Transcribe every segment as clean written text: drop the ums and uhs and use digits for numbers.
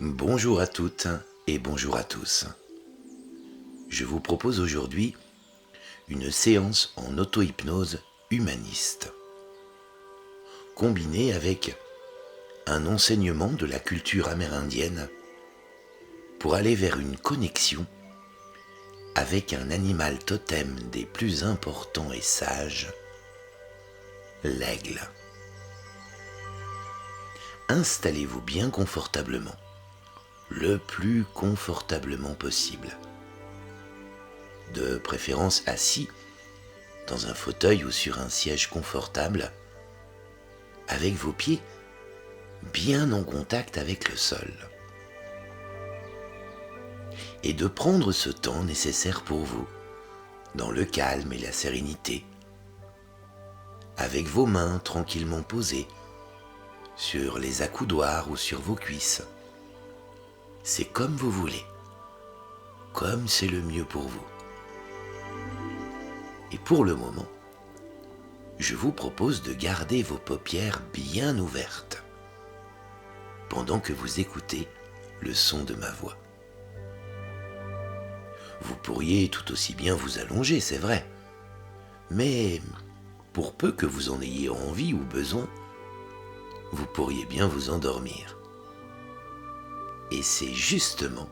Bonjour à toutes et bonjour à tous. Je vous propose aujourd'hui une séance en auto-hypnose humaniste, combinée avec un enseignement de la culture amérindienne pour aller vers une connexion avec un animal totem des plus importants et sages, l'aigle. Installez-vous bien confortablement, le plus confortablement possible. De préférence assis dans un fauteuil ou sur un siège confortable, avec vos pieds bien en contact avec le sol. Et de prendre ce temps nécessaire pour vous, dans le calme et la sérénité, avec vos mains tranquillement posées sur les accoudoirs ou sur vos cuisses. C'est comme vous voulez, comme c'est le mieux pour vous. Et pour le moment, je vous propose de garder vos paupières bien ouvertes pendant que vous écoutez le son de ma voix. Vous pourriez tout aussi bien vous allonger, c'est vrai, mais pour peu que vous en ayez envie ou besoin, vous pourriez bien vous endormir. Et c'est justement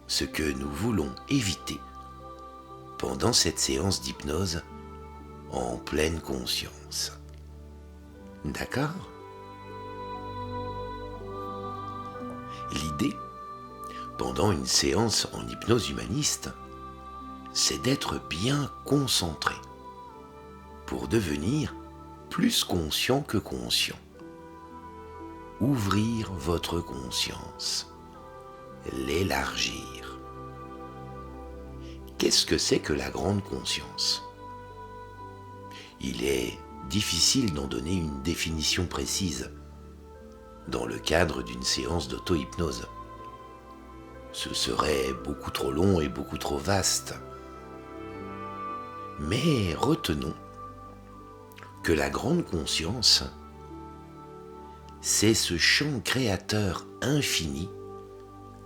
ce que nous voulons éviter pendant cette séance d'hypnose en pleine conscience. D'accord ? L'idée, pendant une séance en hypnose humaniste, c'est d'être bien concentré pour devenir plus conscient que conscient. Ouvrir votre conscience, l'élargir. Qu'est-ce que c'est que la grande conscience ? Il est difficile d'en donner une définition précise dans le cadre d'une séance d'auto-hypnose. Ce serait beaucoup trop long et beaucoup trop vaste. Mais retenons que la grande conscience, c'est ce champ créateur infini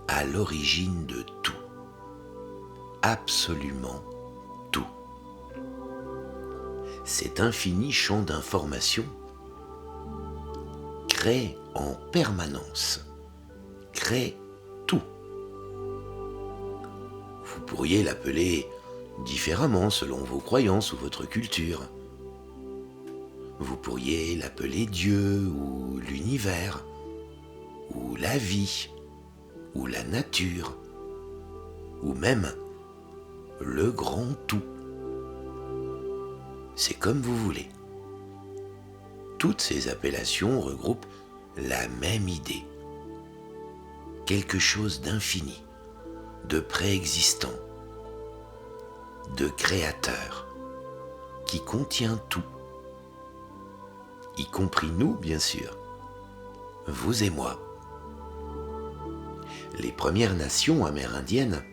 à l'origine de tout. Absolument tout. Cet infini champ d'information crée en permanence, crée tout. Vous pourriez l'appeler différemment selon vos croyances ou votre culture. Vous pourriez l'appeler Dieu ou l'univers, ou la vie, ou la nature, ou même le grand tout. C'est comme vous voulez. Toutes ces appellations regroupent la même idée. Quelque chose d'infini, de préexistant, de créateur, qui contient tout. Y compris nous, bien sûr, vous et moi. Les Premières Nations amérindiennes,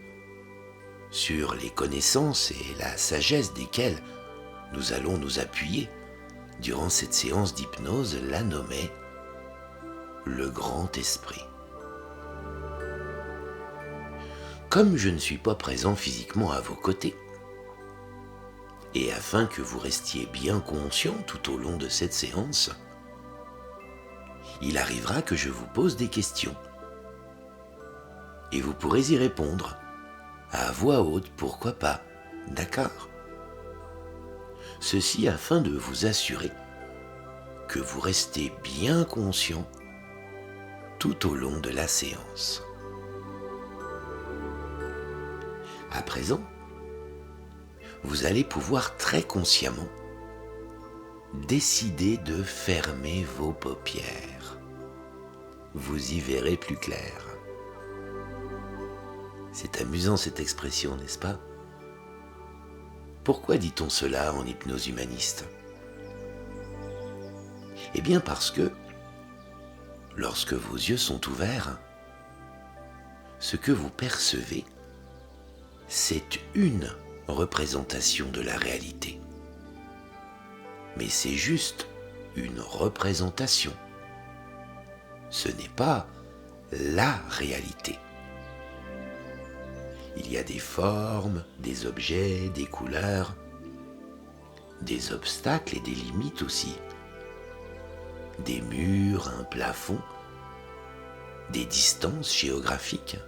sur les connaissances et la sagesse desquelles nous allons nous appuyer durant cette séance d'hypnose, la nommaient le Grand Esprit. Comme je ne suis pas présent physiquement à vos côtés, et afin que vous restiez bien conscient tout au long de cette séance, il arrivera que je vous pose des questions. Et vous pourrez y répondre, à voix haute, pourquoi pas, d'accord ? Ceci afin de vous assurer que vous restez bien conscient tout au long de la séance. À présent, vous allez pouvoir très consciemment décider de fermer vos paupières. Vous y verrez plus clair. C'est amusant cette expression, n'est-ce pas ? Pourquoi dit-on cela en hypnose humaniste ? Eh bien parce que, lorsque vos yeux sont ouverts, ce que vous percevez, c'est une représentation de la réalité. Mais c'est juste une représentation. Ce n'est pas la réalité. Il y a des formes, des objets, des couleurs, des obstacles et des limites aussi. Des murs, un plafond, des distances géographiques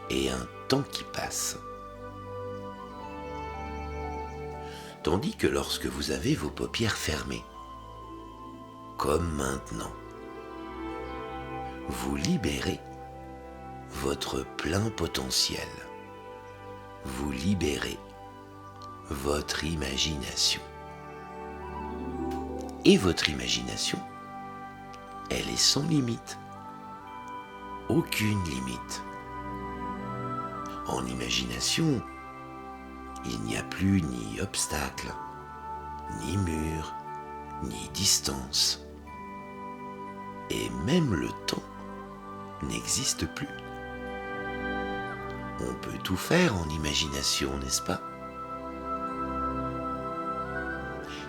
et un temps qui passe. Tandis que lorsque vous avez vos paupières fermées, comme maintenant, vous libérez votre plein potentiel. Vous libérez votre imagination. Et votre imagination, elle est sans limite. Aucune limite. En imagination, il n'y a plus ni obstacle, ni mur, ni distance. Et même le temps n'existe plus. On peut tout faire en imagination, n'est-ce pas?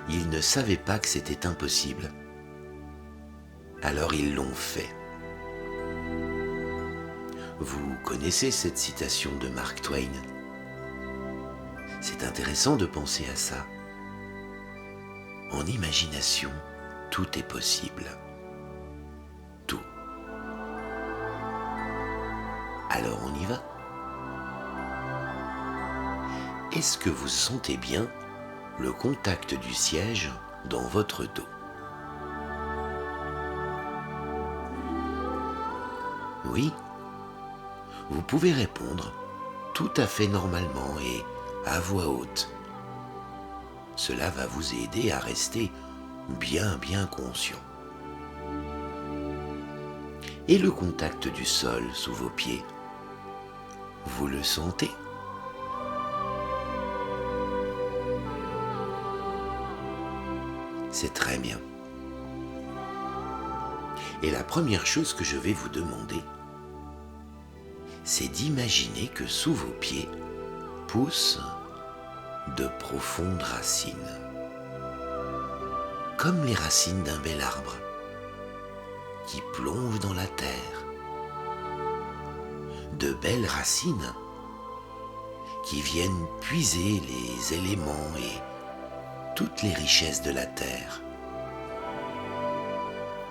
Ils ne savaient pas que c'était impossible. Alors ils l'ont fait. Vous connaissez cette citation de Mark Twain? C'est intéressant de penser à ça. En imagination, tout est possible. Tout. Alors on y va? Est-ce que vous sentez bien le contact du siège dans votre dos? Oui, vous pouvez répondre tout à fait normalement et à voix haute. Cela va vous aider à rester bien conscient. Et le contact du sol sous vos pieds, vous le sentez? C'est très bien. Et la première chose que je vais vous demander, c'est d'imaginer que sous vos pieds poussent de profondes racines, comme les racines d'un bel arbre qui plongent dans la terre. De belles racines qui viennent puiser les éléments et toutes les richesses de la terre,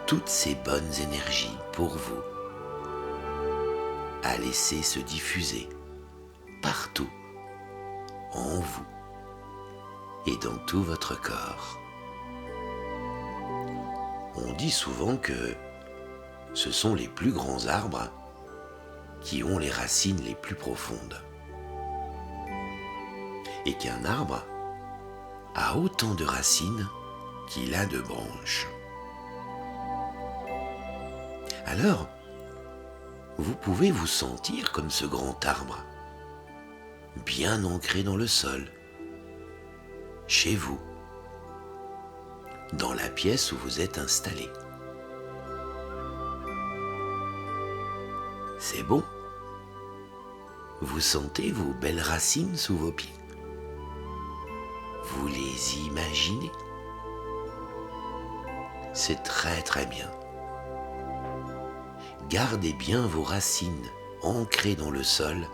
toutes ces bonnes énergies pour vous, à laisser se diffuser partout, en vous et dans tout votre corps. On dit souvent que ce sont les plus grands arbres qui ont les racines les plus profondes, et qu'un arbre a autant de racines qu'il a de branches. Alors, vous pouvez vous sentir comme ce grand arbre, bien ancré dans le sol, chez vous, dans la pièce où vous êtes installé. C'est bon? Vous sentez vos belles racines sous vos pieds? Vous les imaginez? C'est très bien. Gardez bien vos racines ancrées dans le sol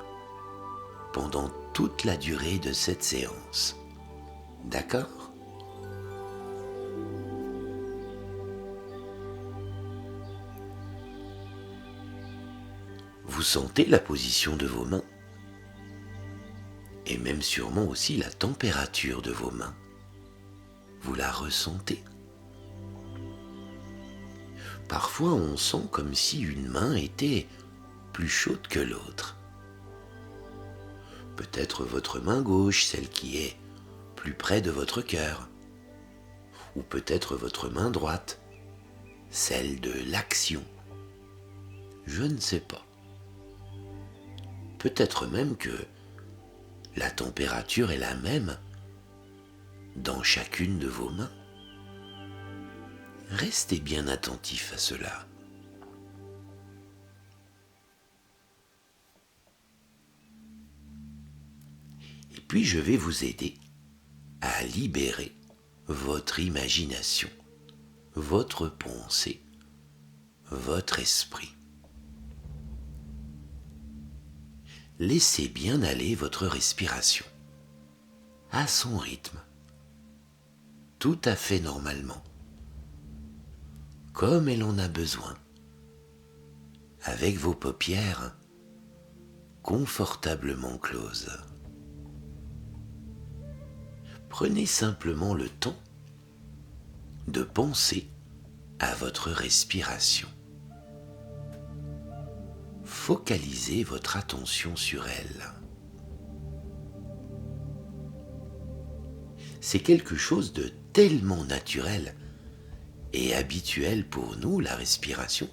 pendant toute la durée de cette séance. D'accord? Vous sentez la position de vos mains? Et même sûrement aussi la température de vos mains. Vous la ressentez? Parfois on sent comme si une main était plus chaude que l'autre. Peut-être votre main gauche, celle qui est plus près de votre cœur. Ou peut-être votre main droite, celle de l'action. Je ne sais pas. Peut-être même que la température est la même dans chacune de vos mains. Restez bien attentif à cela. Et puis je vais vous aider à libérer votre imagination, votre pensée, votre esprit. laissez bien aller votre respiration, à son rythme, tout à fait normalement, comme elle en a besoin, avec vos paupières confortablement closes. Prenez simplement le temps de penser à votre respiration. Focalisez votre attention sur elle. C'est quelque chose de tellement naturel et habituel pour nous, la respiration,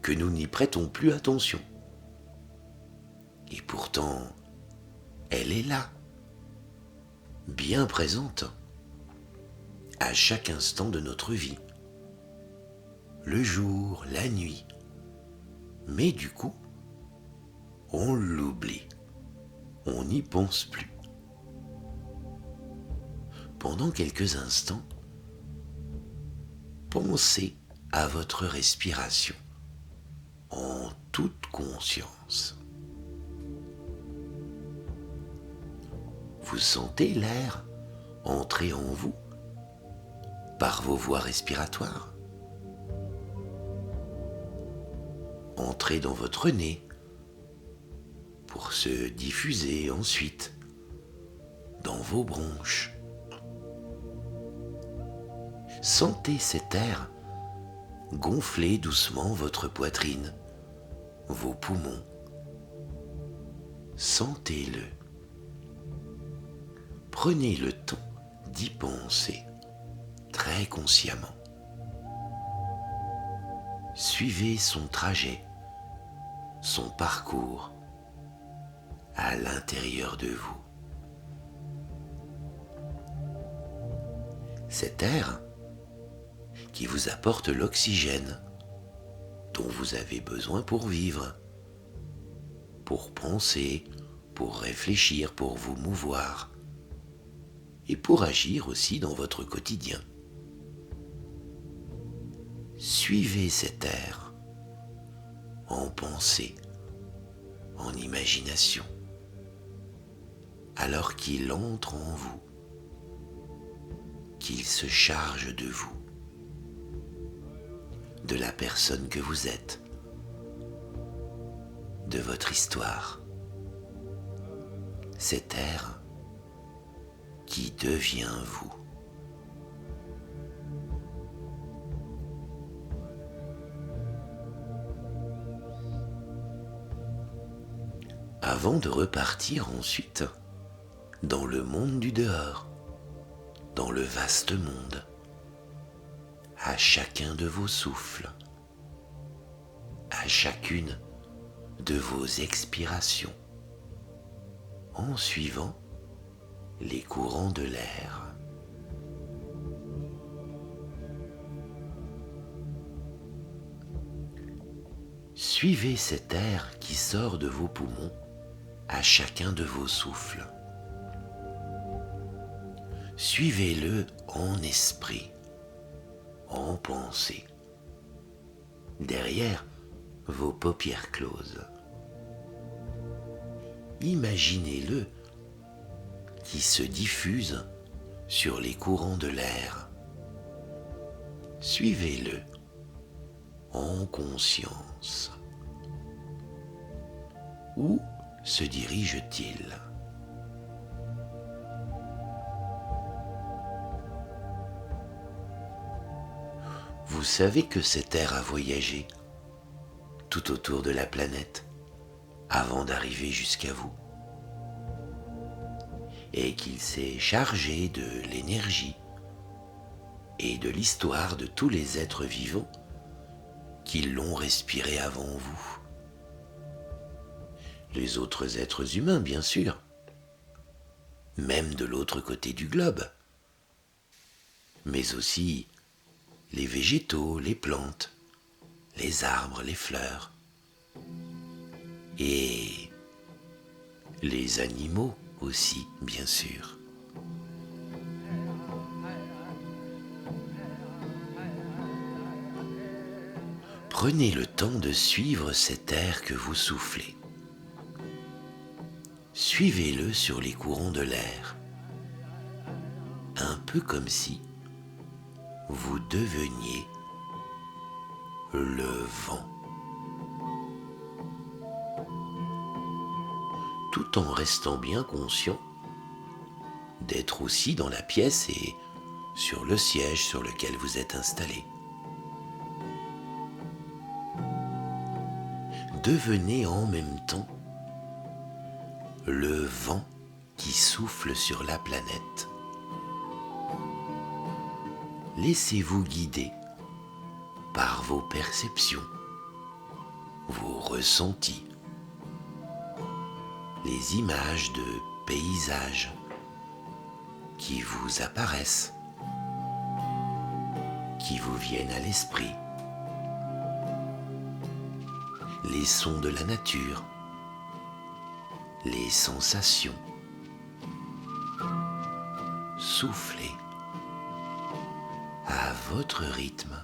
que nous n'y prêtons plus attention. Et pourtant, elle est là, bien présente, à chaque instant de notre vie, le jour, la nuit. Mais du coup, on l'oublie, on n'y pense plus. Pendant quelques instants, pensez à votre respiration en toute conscience. Vous sentez l'air entrer en vous par vos voies respiratoires, entrer dans votre nez pour se diffuser ensuite dans vos bronches. Sentez cet air gonfler doucement votre poitrine, vos poumons. Sentez-le. Prenez le temps d'y penser très consciemment. Suivez son trajet, son parcours à l'intérieur de vous. Cet air qui vous apporte l'oxygène dont vous avez besoin pour vivre, pour penser, pour réfléchir, pour vous mouvoir et pour agir aussi dans votre quotidien. Suivez cet air en pensée, en imagination, alors qu'il entre en vous, qu'il se charge de vous, de la personne que vous êtes, de votre histoire. Cet air qui devient vous. Avant de repartir ensuite dans le monde du dehors, dans le vaste monde, à chacun de vos souffles, à chacune de vos expirations, en suivant les courants de l'air. Suivez cet air qui sort de vos poumons à chacun de vos souffles. Suivez-le en esprit, en pensée, derrière vos paupières closes. Imaginez-le qui se diffuse sur les courants de l'air. Suivez-le en conscience. Où se dirige-t-il ? Vous savez que cet air a voyagé tout autour de la planète avant d'arriver jusqu'à vous, et qu'il s'est chargé de l'énergie et de l'histoire de tous les êtres vivants qui l'ont respiré avant vous. Les autres êtres humains, bien sûr, même de l'autre côté du globe, mais aussi les végétaux, les plantes, les arbres, les fleurs, et les animaux aussi, bien sûr. Prenez le temps de suivre cet air que vous soufflez, Suivez-le sur les courants de l'air, un peu comme si vous deveniez le vent, tout en restant bien conscient d'être aussi dans la pièce et sur le siège sur lequel vous êtes installé. Devenez en même temps le vent qui souffle sur la planète. Laissez-vous guider par vos perceptions, vos ressentis, les images de paysages qui vous apparaissent, qui vous viennent à l'esprit, les sons de la nature, les sensations. Soufflez à votre rythme,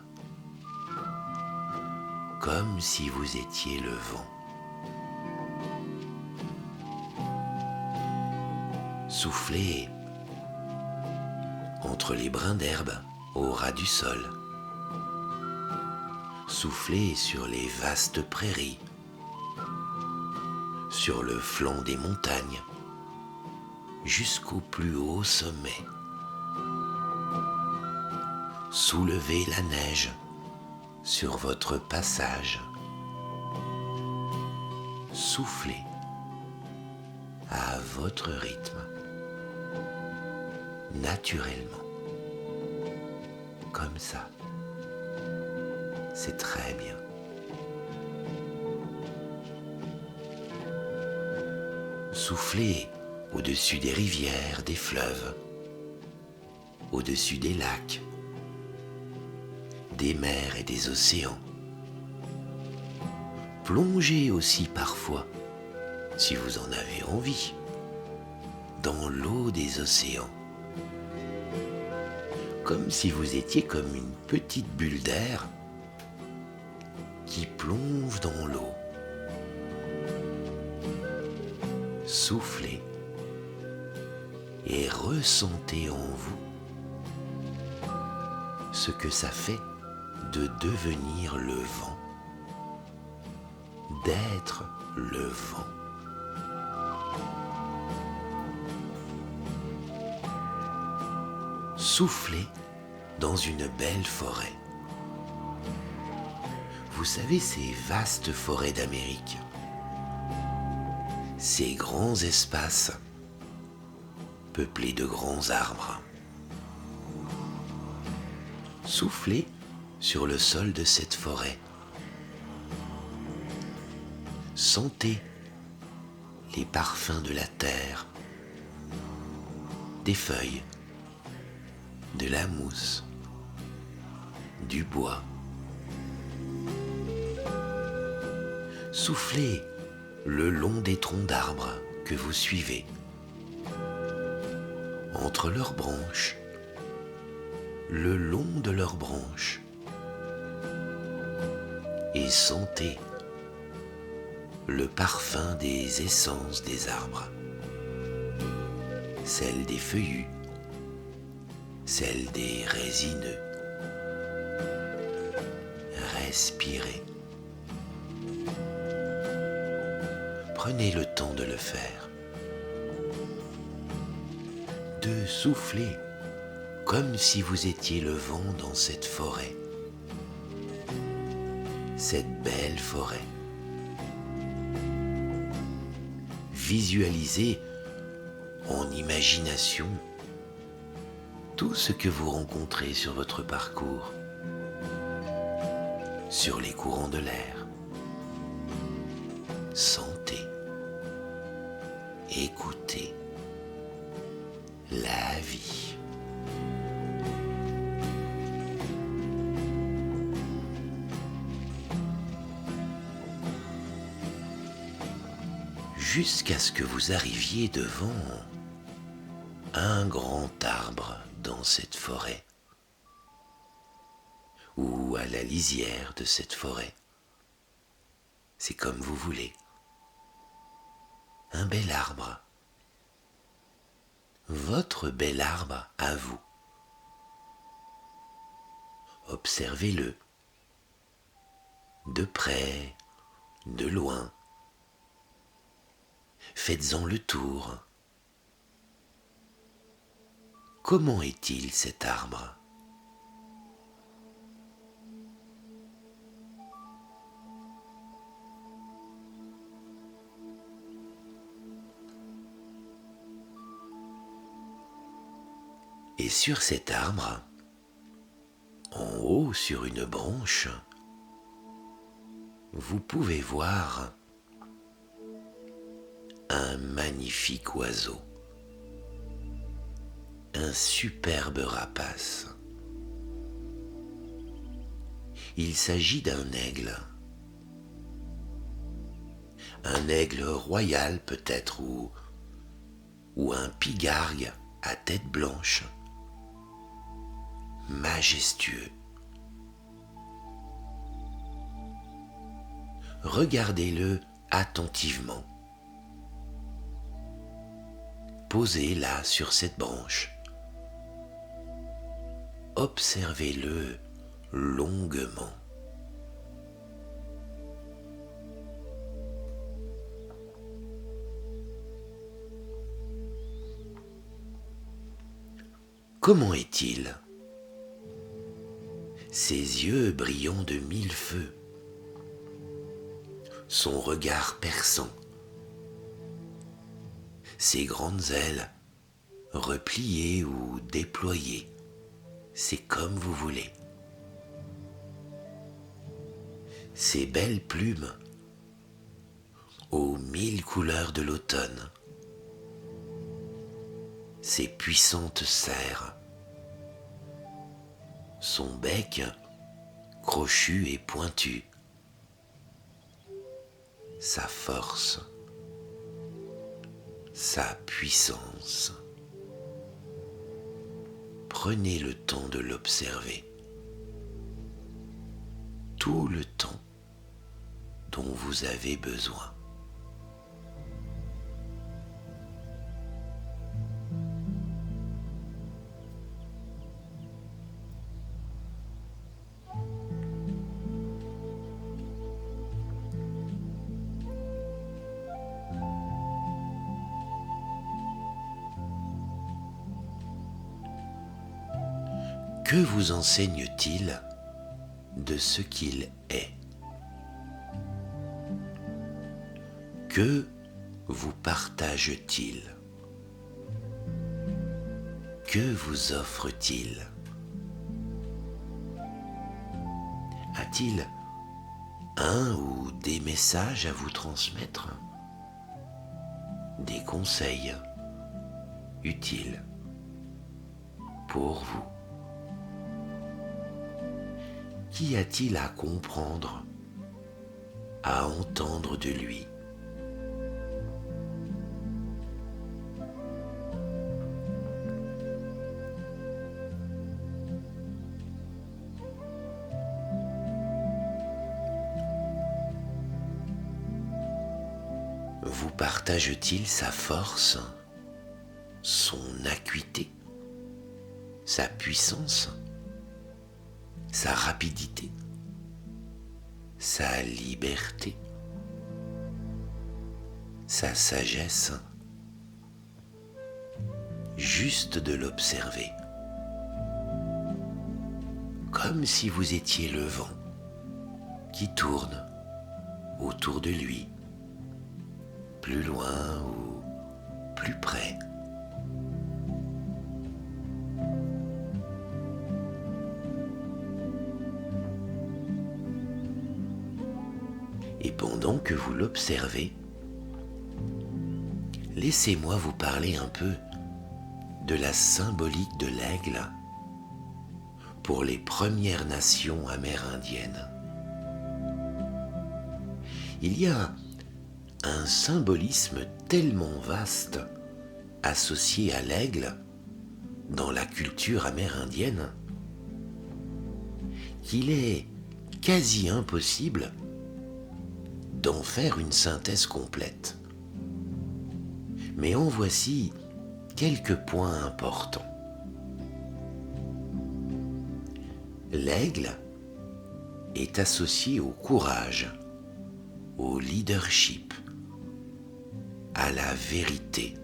comme si vous étiez le vent. Soufflez entre les brins d'herbe au ras du sol. Soufflez sur les vastes prairies, sur le flanc des montagnes, jusqu'au plus haut sommet. Soulevez la neige sur votre passage. Soufflez à votre rythme, naturellement, comme ça. C'est très bien. Soufflez au-dessus des rivières, des fleuves, au-dessus des lacs, des mers et des océans. Plongez aussi parfois, si vous en avez envie, dans l'eau des océans, comme si vous étiez comme une petite bulle d'air qui plonge dans l'eau. Soufflez et ressentez en vous ce que ça fait de devenir le vent, d'être le vent. Soufflez dans une belle forêt. Vous savez, ces vastes forêts d'Amérique, ces grands espaces peuplés de grands arbres. Soufflez sur le sol de cette forêt. Sentez les parfums de la terre, des feuilles, de la mousse, du bois. Soufflez le long des troncs d'arbres que vous suivez, entre leurs branches, le long de leurs branches, et sentez le parfum des essences des arbres, celle des feuillus, celle des résineux. Respirez. Prenez le temps de le faire, de souffler comme si vous étiez le vent dans cette forêt, cette belle forêt. Visualisez en imagination tout ce que vous rencontrez sur votre parcours, sur les courants de l'air. Sentez, écoutez la vie. Jusqu'à ce que vous arriviez devant un grand arbre dans cette forêt, ou à la lisière de cette forêt. C'est comme vous voulez. Un bel arbre votre bel arbre à vous. Observez-le, de près, de loin. Faites-en le tour. Comment est-il cet arbre ? Et sur cet arbre, en haut sur une branche, vous pouvez voir un magnifique oiseau, un superbe rapace. Il s'agit d'un aigle royal peut-être, ou un pigargue à tête blanche, majestueux. Regardez-le attentivement. Posez là sur cette branche. Observez-le longuement. Comment est-il ? Ses yeux brillants de mille feux, son regard perçant, ses grandes ailes repliées ou déployées, c'est comme vous voulez. Ses belles plumes aux mille couleurs de l'automne, ses puissantes serres, son bec crochu et pointu, sa force, sa puissance. Prenez le temps de l'observer, tout le temps dont vous avez besoin. Que vous enseigne-t-il de ce qu'il est ? Que vous partage-t-il ? Que vous offre-t-il ? A-t-il un ou des messages à vous transmettre ? Des conseils utiles pour vous ? Qu'y a-t-il à comprendre, à entendre de lui ? Vous partage-t-il sa force, son acuité, sa puissance, sa rapidité, sa liberté, sa sagesse? Juste de l'observer, comme si vous étiez le vent qui tourne autour de lui, plus loin ou plus près. Et pendant que vous l'observez, laissez-moi vous parler un peu de la symbolique de l'aigle pour les Premières Nations amérindiennes. Il y a un symbolisme tellement vaste associé à l'aigle dans la culture amérindienne qu'il est quasi impossible d'en faire une synthèse complète. Mais en voici quelques points importants. L'aigle est associé au courage, au leadership, à la vérité,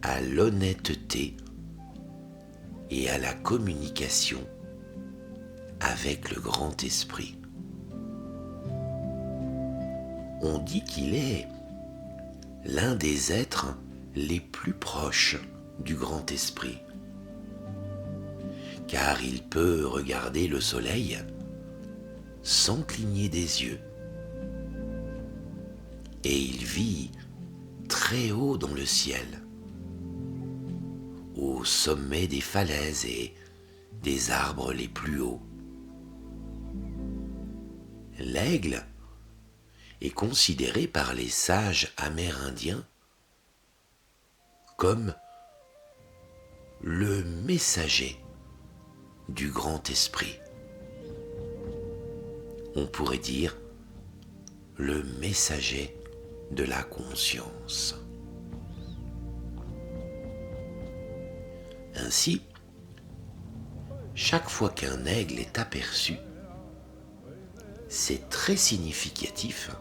à l'honnêteté et à la communication avec le grand esprit. On dit qu'il est l'un des êtres les plus proches du grand esprit, car il peut regarder le soleil sans cligner des yeux, et il vit très haut dans le ciel, au sommet des falaises et des arbres les plus hauts. L'aigle est considéré par les sages amérindiens comme le messager du grand esprit. On pourrait dire le messager de la conscience. Ainsi, chaque fois qu'un aigle est aperçu, c'est très significatif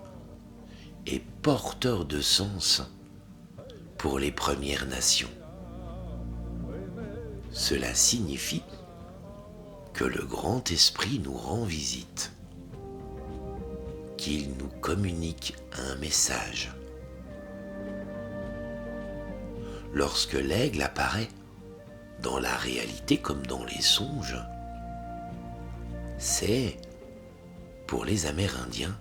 et porteur de sens pour les Premières Nations. Cela signifie que le grand esprit nous rend visite, qu'il nous communique un message. Lorsque l'aigle apparaît dans la réalité comme dans les songes, c'est, pour les Amérindiens,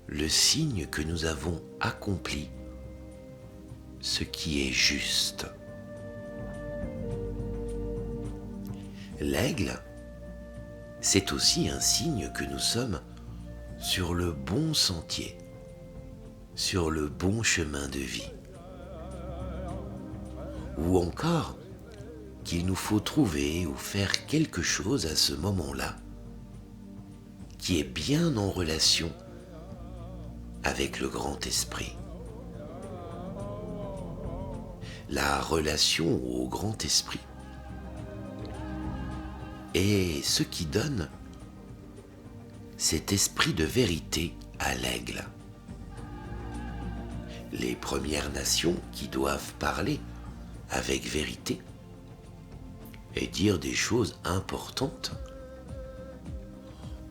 le signe que nous avons accompli ce qui est juste. L'aigle, c'est aussi un signe que nous sommes sur le bon sentier, sur le bon chemin de vie. Ou encore qu'il nous faut trouver ou faire quelque chose à ce moment-là qui est bien en relation avec le grand esprit. La relation au grand esprit est ce qui donne cet esprit de vérité à l'aigle. Les Premières Nations qui doivent parler avec vérité et dire des choses importantes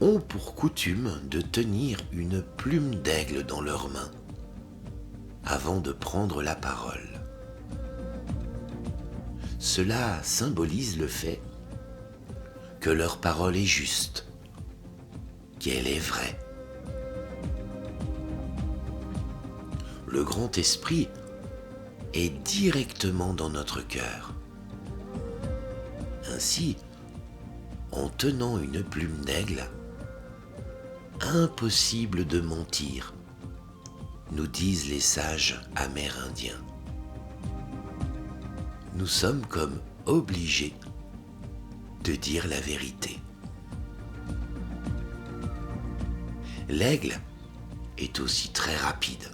ont pour coutume de tenir une plume d'aigle dans leurs mains avant de prendre la parole. Cela symbolise le fait que leur parole est juste, qu'elle est vraie. Le grand esprit est directement dans notre cœur. Ainsi, en tenant une plume d'aigle, impossible de mentir, nous disent les sages amérindiens. Nous sommes comme obligés de dire la vérité. L'aigle est aussi très rapide.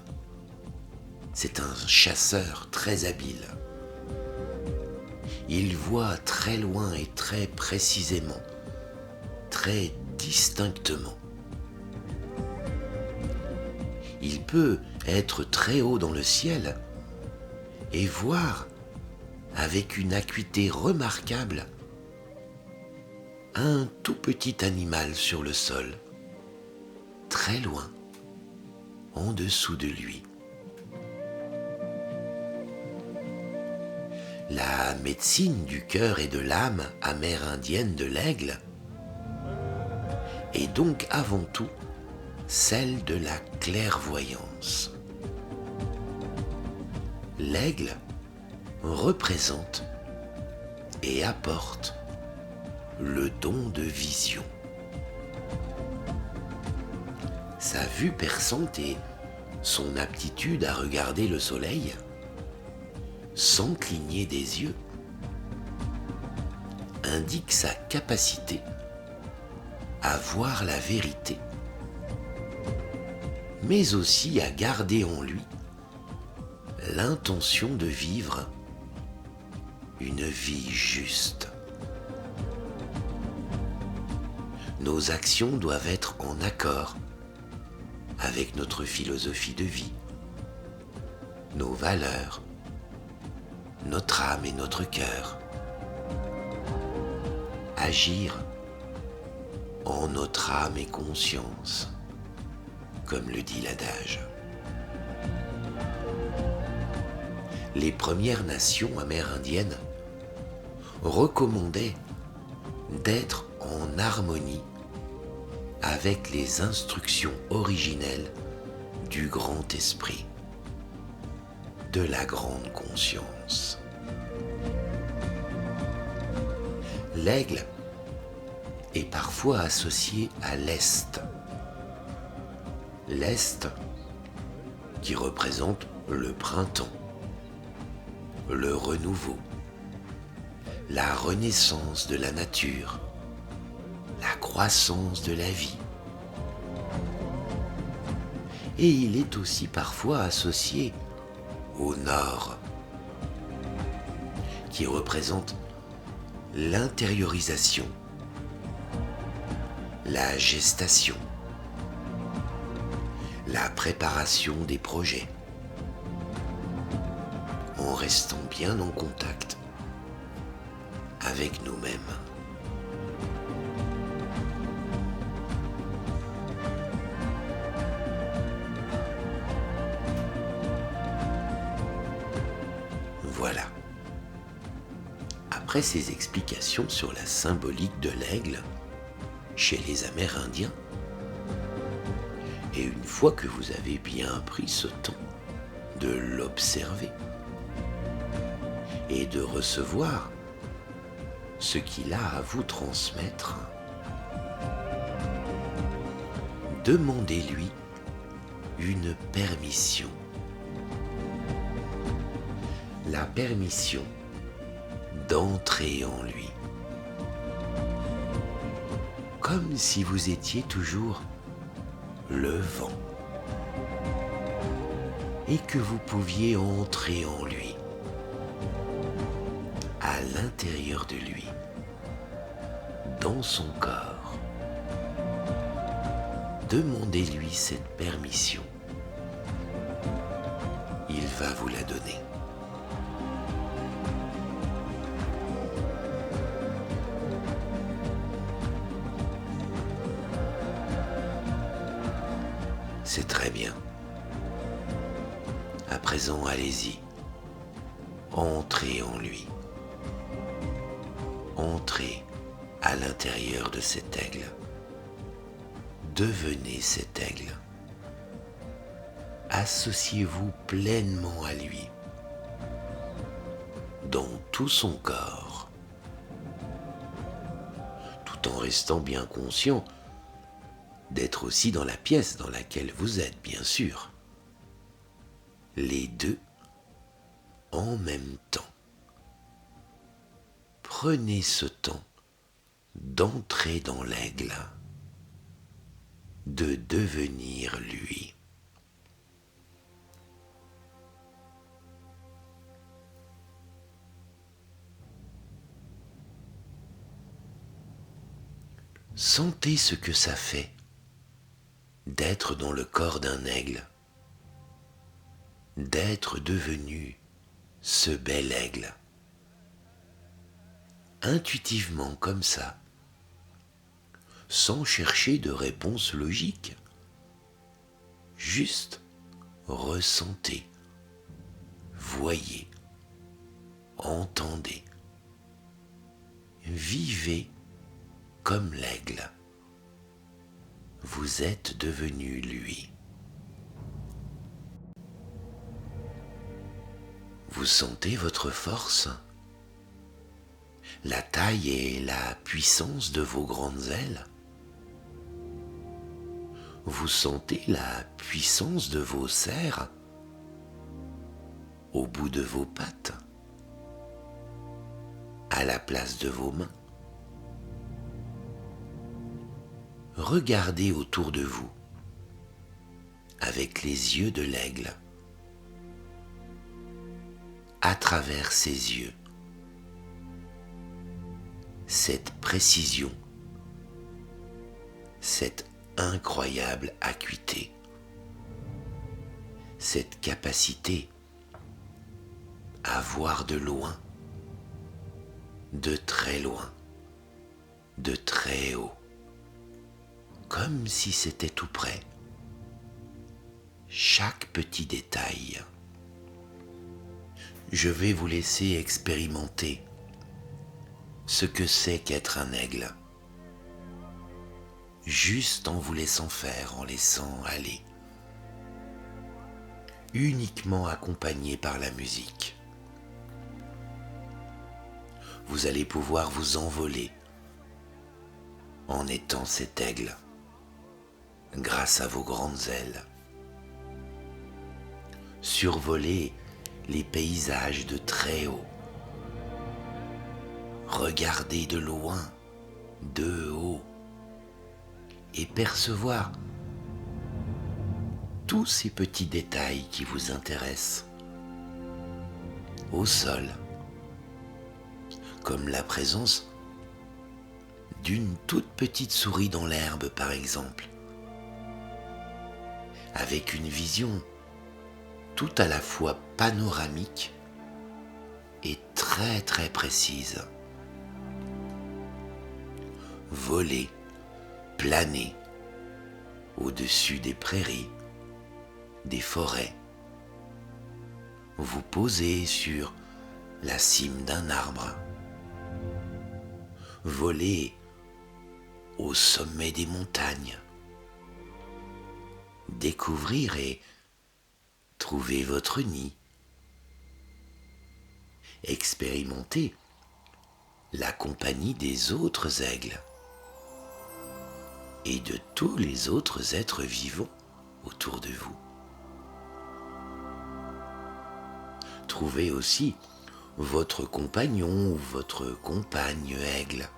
C'est un chasseur très habile. Il voit très loin et très précisément, très distinctement. Il peut être très haut dans le ciel et voir avec une acuité remarquable un tout petit animal sur le sol, très loin, en dessous de lui. La médecine du cœur et de l'âme amérindienne de l'aigle est donc avant tout celle de la clairvoyance. L'aigle représente et apporte le don de vision. Sa vue perçante et son aptitude à regarder le soleil sans cligner des yeux indiquent sa capacité à voir la vérité, mais aussi à garder en lui l'intention de vivre une vie juste. Nos actions doivent être en accord avec notre philosophie de vie, nos valeurs, notre âme et notre cœur. Agir en notre âme et conscience, comme le dit l'adage. Les Premières Nations amérindiennes recommandaient d'être en harmonie avec les instructions originelles du Grand Esprit, de la Grande Conscience. L'aigle est parfois associé à l'Est. L'Est qui représente le printemps, le renouveau, la renaissance de la nature, la croissance de la vie. Et il est aussi parfois associé au Nord, qui représente l'intériorisation, la gestation, la préparation des projets, en restant bien en contact avec nous-mêmes. Voilà. Après ces explications sur la symbolique de l'aigle chez les Amérindiens, et une fois que vous avez bien pris ce temps de l'observer et de recevoir ce qu'il a à vous transmettre, demandez-lui une permission. La permission d'entrer en lui. Comme si vous étiez toujours le vent et que vous pouviez entrer en lui, à l'intérieur de lui, dans son corps. Demandez-lui cette permission. Il va vous la donner. C'est très bien. À présent, allez-y. Entrez en lui. Entrez à l'intérieur de cet aigle. Devenez cet aigle. Associez-vous pleinement à lui, dans tout son corps, tout en restant bien conscient d'être aussi dans la pièce dans laquelle vous êtes, bien sûr. Les deux en même temps. Prenez ce temps d'entrer dans l'aigle, de devenir lui. Sentez ce que ça fait d'être dans le corps d'un aigle, d'être devenu ce bel aigle. Intuitivement comme ça, sans chercher de réponse logique. Juste ressentez, voyez, entendez, vivez comme l'aigle. Vous êtes devenu lui. Vous sentez votre force, la taille et la puissance de vos grandes ailes. Vous sentez la puissance de vos serres au bout de vos pattes, à la place de vos mains. Regardez autour de vous avec les yeux de l'aigle. à travers ses yeux. Cette précision, cette incroyable acuité, cette capacité à voir de loin, de très loin, de très haut, comme si c'était tout près. Chaque petit détail. Je vais vous laisser expérimenter ce que c'est qu'être un aigle, juste en vous laissant faire, en laissant aller, uniquement accompagné par la musique. Vous allez pouvoir vous envoler en étant cet aigle, grâce à vos grandes ailes. Survoler les paysages de très haut. Regarder de loin, de haut, et percevoir tous ces petits détails qui vous intéressent. Au sol, comme la présence d'une toute petite souris dans l'herbe par exemple, avec une vision tout à la fois panoramique et très très précise. Voler, planer au-dessus des prairies, des forêts, vous poser sur la cime d'un arbre, voler au sommet des montagnes, découvrir et trouver votre nid, expérimenter la compagnie des autres aigles et de tous les autres êtres vivants autour de vous. Trouvez aussi votre compagnon ou votre compagne aigle.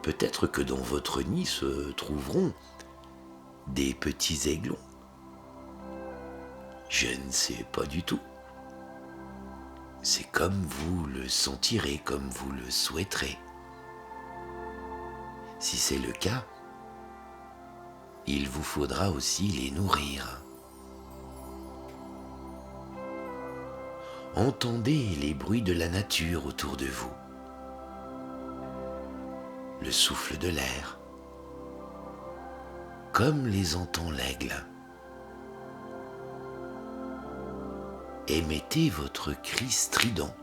Peut-être que dans votre nid se trouveront des petits aiglons. Je ne sais pas du tout. C'est comme vous le sentirez, comme vous le souhaiterez. Si c'est le cas, il vous faudra aussi les nourrir. Entendez les bruits de la nature autour de vous. Le souffle de l'air, comme les entend l'aigle. Émettez votre cri strident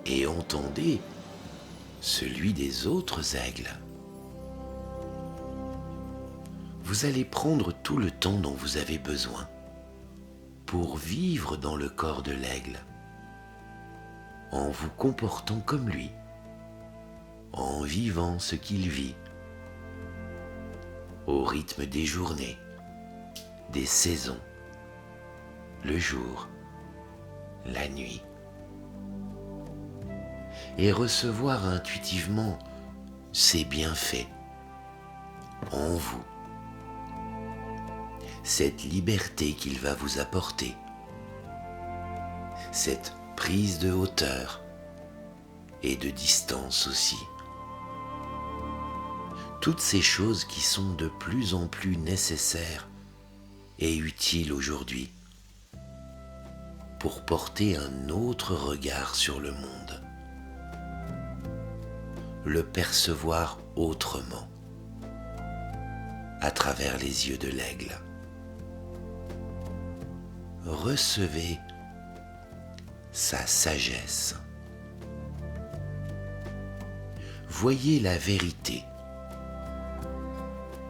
et entendez celui des autres aigles. Vous allez prendre tout le temps dont vous avez besoin pour vivre dans le corps de l'aigle, en vous comportant comme lui, en vivant ce qu'il vit, au rythme des journées, des saisons, le jour, la nuit, et recevoir intuitivement ses bienfaits en vous, cette liberté qu'il va vous apporter, cette prise de hauteur et de distance aussi. Toutes ces choses qui sont de plus en plus nécessaires et utiles aujourd'hui pour porter un autre regard sur le monde, le percevoir autrement, à travers les yeux de l'aigle. Recevez sa sagesse. Voyez la vérité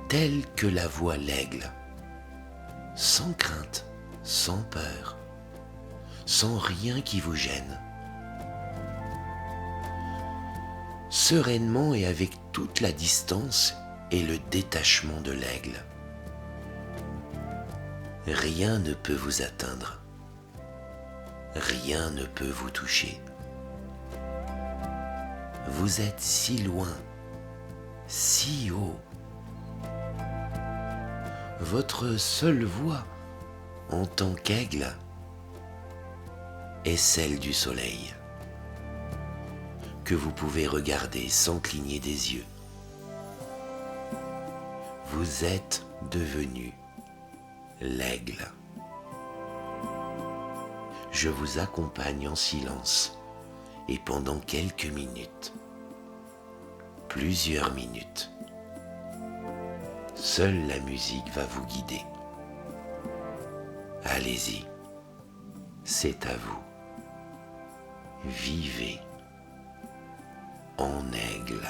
telle que la voit l'aigle, sans crainte, sans peur, sans rien qui vous gêne. Sereinement et avec toute la distance et le détachement de l'aigle. Rien ne peut vous atteindre. Rien ne peut vous toucher. Vous êtes si loin, si haut. Votre seule voix en tant qu'aigle, est celle du soleil, que vous pouvez regarder sans cligner des yeux. Vous êtes devenu l'aigle. Je vous accompagne en silence et pendant quelques minutes, plusieurs minutes, seule la musique va vous guider. Allez-y, c'est à vous. Vivez en aigle.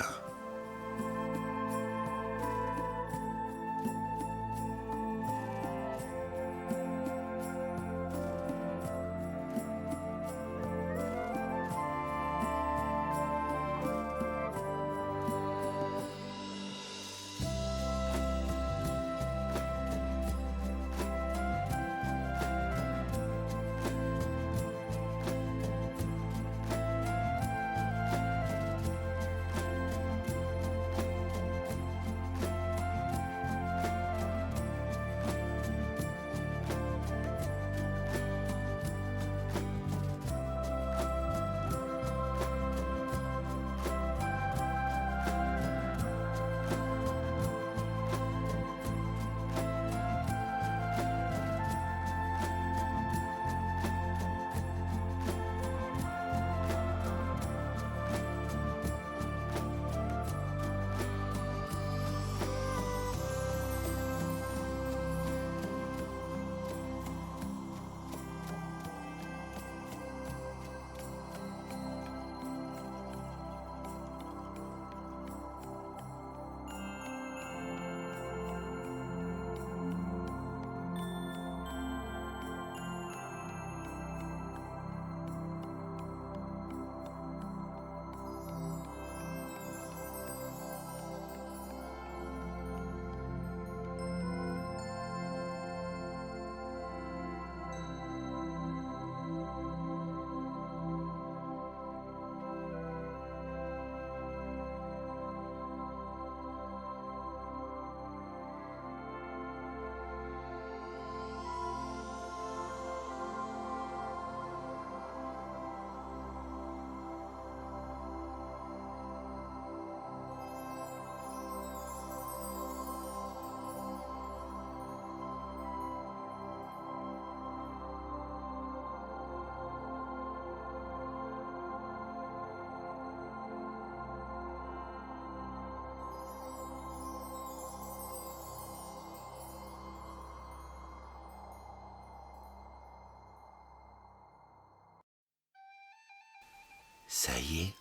Ça y est,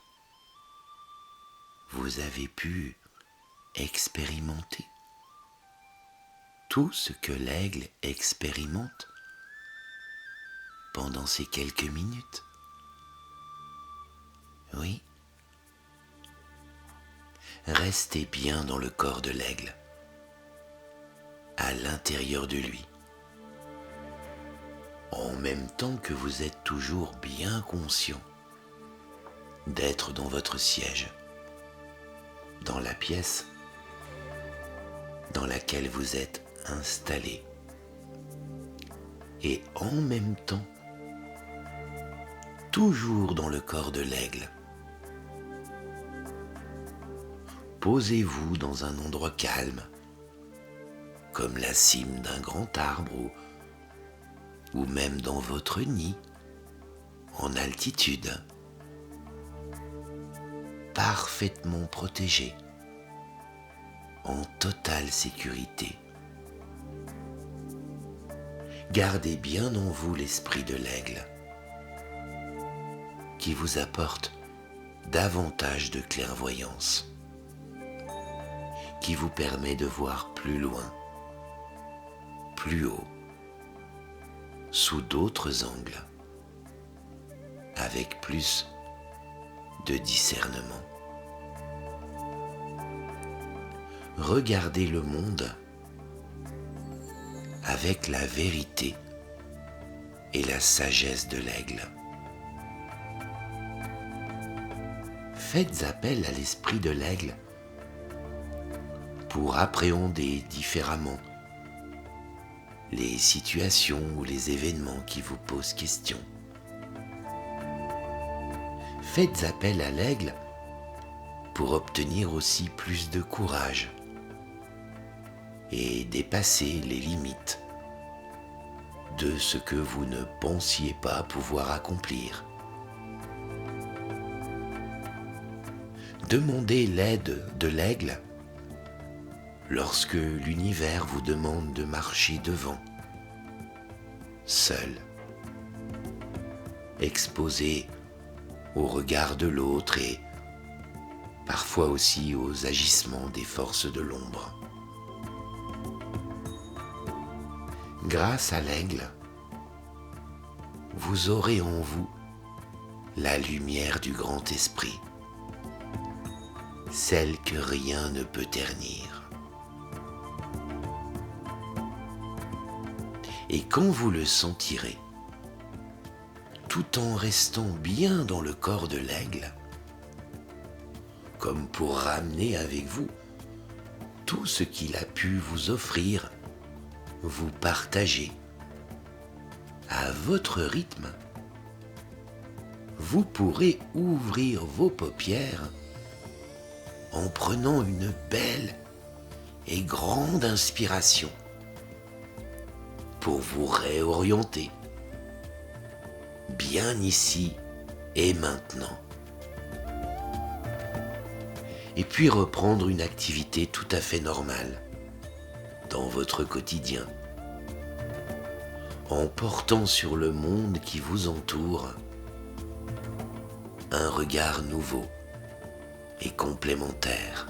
vous avez pu expérimenter tout ce que l'aigle expérimente pendant ces quelques minutes. Oui. Restez bien dans le corps de l'aigle, à l'intérieur de lui, en même temps que vous êtes toujours bien conscient d'être dans votre siège, dans la pièce dans laquelle vous êtes installé, et en même temps, toujours dans le corps de l'aigle. Posez-vous dans un endroit calme, comme la cime d'un grand arbre ou même dans votre nid, en altitude, parfaitement protégé, en totale sécurité. Gardez bien en vous l'esprit de l'aigle, qui vous apporte davantage de clairvoyance, qui vous permet de voir plus loin, plus haut, sous d'autres angles, avec plus de discernement. Regardez le monde avec la vérité et la sagesse de l'aigle. Faites appel à l'esprit de l'aigle pour appréhender différemment les situations ou les événements qui vous posent question. Faites appel à l'aigle pour obtenir aussi plus de courage et dépasser les limites de ce que vous ne pensiez pas pouvoir accomplir. Demandez l'aide de l'aigle lorsque l'univers vous demande de marcher devant, seul, exposé au regard de l'autre et parfois aussi aux agissements des forces de l'ombre. Grâce à l'aigle, vous aurez en vous la lumière du grand esprit, celle que rien ne peut ternir. Et quand vous le sentirez, tout en restant bien dans le corps de l'aigle, comme pour ramener avec vous tout ce qu'il a pu vous offrir, vous partager à votre rythme, vous pourrez ouvrir vos paupières en prenant une belle et grande inspiration pour vous réorienter bien ici et maintenant. Et puis reprendre une activité tout à fait normale dans votre quotidien, en portant sur le monde qui vous entoure un regard nouveau et complémentaire,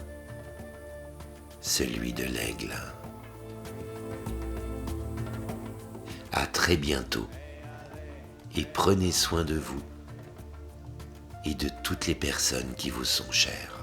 celui de l'aigle. À très bientôt et prenez soin de vous et de toutes les personnes qui vous sont chères.